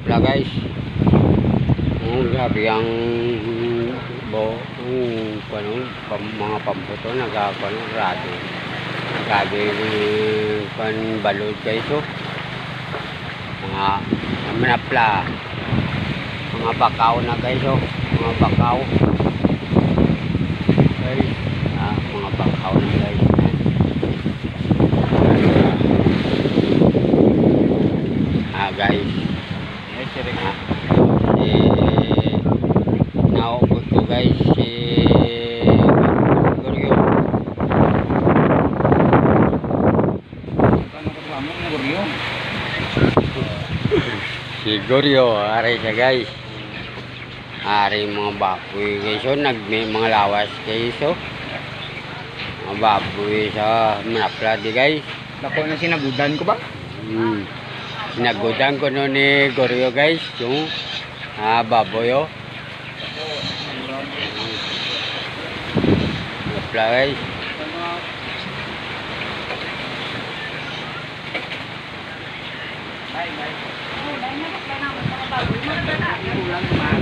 manapla guys. Grabe ang mga pamputo rado. Grabe balod guys oh. Mga manapla. Mga bakaw na guys oh. Mga bakaw. Guys, mga bakaw na guys. Guys. Naubos to guys si Goryo. Si Goryo, ari siya guys. Ari mga baboy guys so mga lawas guys so. Mga baboy sa manapla di guys. Dako na sinagudan ko ba? Sinagudan ko no ni Goryo guys yung baboy oh. Manapla guys. Bye.